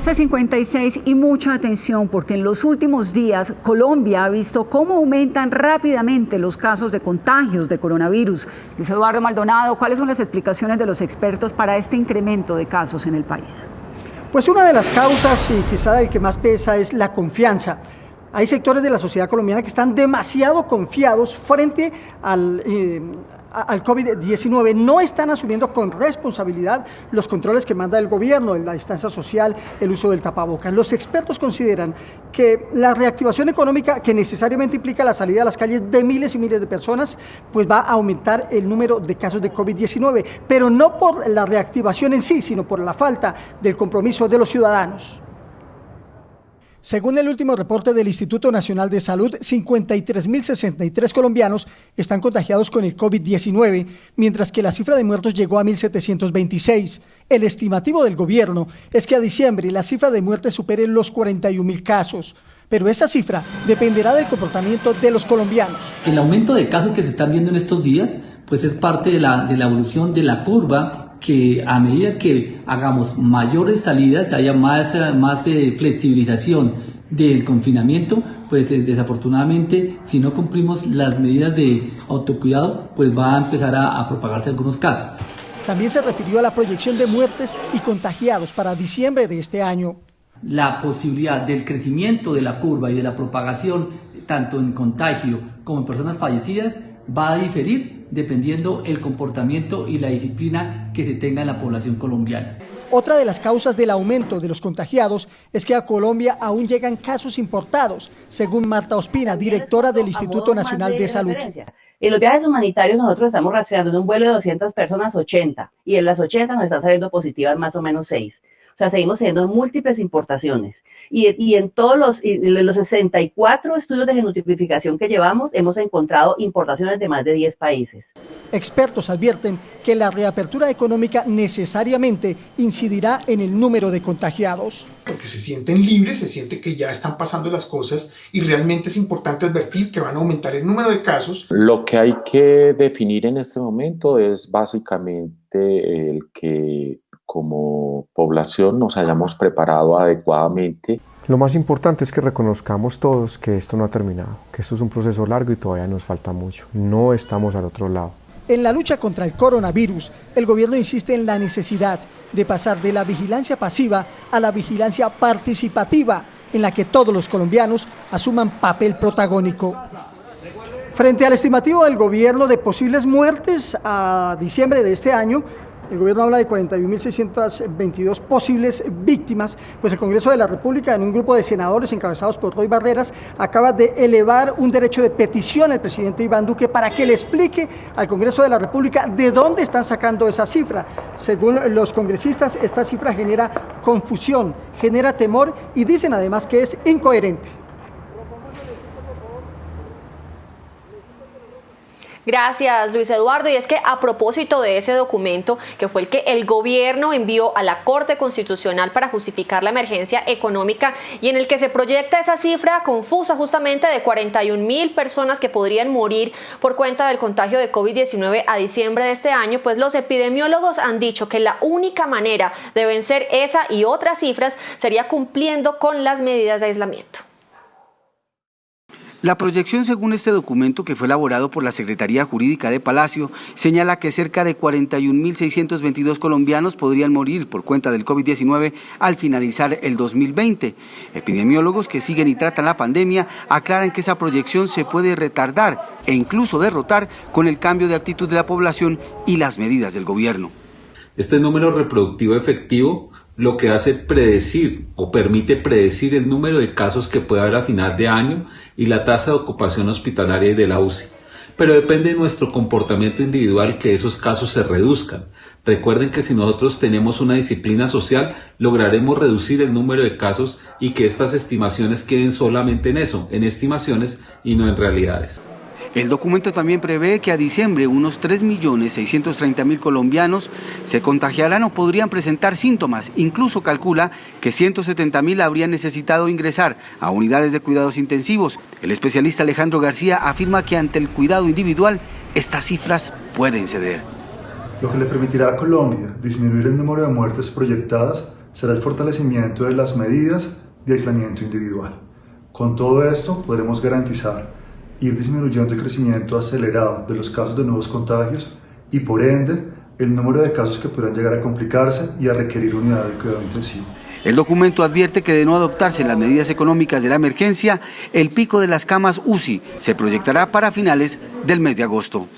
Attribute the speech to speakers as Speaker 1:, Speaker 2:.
Speaker 1: 12:56 y mucha atención porque en los últimos días Colombia ha visto cómo aumentan rápidamente los casos de contagios de coronavirus. Luis Eduardo Maldonado, ¿cuáles son las explicaciones de los expertos para este incremento de casos en el país?
Speaker 2: Pues una de las causas y quizá el que más pesa es la confianza. Hay sectores de la sociedad colombiana que están demasiado confiados frente al COVID-19, no están asumiendo con responsabilidad los controles que manda el gobierno, la distancia social, el uso del tapabocas. Los expertos consideran que la reactivación económica, que necesariamente implica la salida a las calles de miles y miles de personas, pues va a aumentar el número de casos de COVID-19, pero no por la reactivación en sí, sino por la falta del compromiso de los ciudadanos. Según el último reporte del Instituto Nacional de Salud, 53.063 colombianos están contagiados con el COVID-19, mientras que la cifra de muertos llegó a 1.726. El estimativo del gobierno es que a diciembre la cifra de muertes supere los 41.000 casos. Pero esa cifra dependerá del comportamiento de los colombianos.
Speaker 3: El aumento de casos que se están viendo en estos días, pues es parte de la evolución de la curva, que a medida que hagamos mayores salidas, haya más flexibilización del confinamiento, pues desafortunadamente si no cumplimos las medidas de autocuidado, pues va a empezar a propagarse algunos casos.
Speaker 2: También se refirió a la proyección de muertes y contagiados para diciembre de este año.
Speaker 3: La posibilidad del crecimiento de la curva y de la propagación, tanto en contagio como en personas fallecidas, va a diferir dependiendo el comportamiento y la disciplina que se tenga en la población colombiana.
Speaker 2: Otra de las causas del aumento de los contagiados es que a Colombia aún llegan casos importados, según Marta Ospina, directora del Instituto Nacional de Salud.
Speaker 4: En los viajes humanitarios nosotros estamos rastreando en un vuelo de 200 personas 80 y en las 80 nos están saliendo positivas más o menos 6. O sea, seguimos teniendo múltiples importaciones. Y en todos los 64 estudios de genotipificación que llevamos, hemos encontrado importaciones de más de 10 países.
Speaker 2: Expertos advierten que la reapertura económica necesariamente incidirá en el número de contagiados.
Speaker 5: Porque se sienten libres, se siente que ya están pasando las cosas y realmente es importante advertir que van a aumentar el número de casos.
Speaker 6: Lo que hay que definir en este momento es básicamente el que como población nos hayamos preparado adecuadamente.
Speaker 7: Lo más importante es que reconozcamos todos que esto no ha terminado, que esto es un proceso largo y todavía nos falta mucho. No estamos al otro lado.
Speaker 2: En la lucha contra el coronavirus, el gobierno insiste en la necesidad de pasar de la vigilancia pasiva a la vigilancia participativa, en la que todos los colombianos asuman papel protagónico. Frente al estimativo del gobierno de posibles muertes a diciembre de este año, el gobierno habla de 41.622 posibles víctimas, pues el Congreso de la República, en un grupo de senadores encabezados por Roy Barreras, acaba de elevar un derecho de petición al presidente Iván Duque para que le explique al Congreso de la República de dónde están sacando esa cifra. Según los congresistas, esta cifra genera confusión, genera temor y dicen además que es incoherente.
Speaker 8: Gracias, Luis Eduardo. Y es que a propósito de ese documento, que fue el que el gobierno envió a la Corte Constitucional para justificar la emergencia económica y en el que se proyecta esa cifra confusa justamente de 41.000 personas que podrían morir por cuenta del contagio de COVID-19 a diciembre de este año, pues los epidemiólogos han dicho que la única manera de vencer esa y otras cifras sería cumpliendo con las medidas de aislamiento.
Speaker 9: La proyección, según este documento que fue elaborado por la Secretaría Jurídica de Palacio, señala que cerca de 41.622 colombianos podrían morir por cuenta del COVID-19 al finalizar el 2020. Epidemiólogos que siguen y tratan la pandemia aclaran que esa proyección se puede retardar e incluso derrotar con el cambio de actitud de la población y las medidas del gobierno.
Speaker 10: Este número reproductivo efectivo lo que hace predecir o permite predecir el número de casos que puede haber a final de año y la tasa de ocupación hospitalaria y de la UCI. Pero depende de nuestro comportamiento individual que esos casos se reduzcan. Recuerden que si nosotros tenemos una disciplina social, lograremos reducir el número de casos y que estas estimaciones queden solamente en eso, en estimaciones y no en realidades.
Speaker 9: El documento también prevé que a diciembre unos 3.630.000 colombianos se contagiarán o podrían presentar síntomas. Incluso calcula que 170.000 habrían necesitado ingresar a unidades de cuidados intensivos. El especialista Alejandro García afirma que ante el cuidado individual, estas cifras pueden ceder.
Speaker 11: Lo que le permitirá a Colombia disminuir el número de muertes proyectadas será el fortalecimiento de las medidas de aislamiento individual. Con todo esto podremos garantizar ir disminuyendo el crecimiento acelerado de los casos de nuevos contagios y por ende el número de casos que podrán llegar a complicarse y a requerir unidad de cuidado intensivo.
Speaker 9: El documento advierte que de no adoptarse las medidas económicas de la emergencia, el pico de las camas UCI se proyectará para finales del mes de agosto.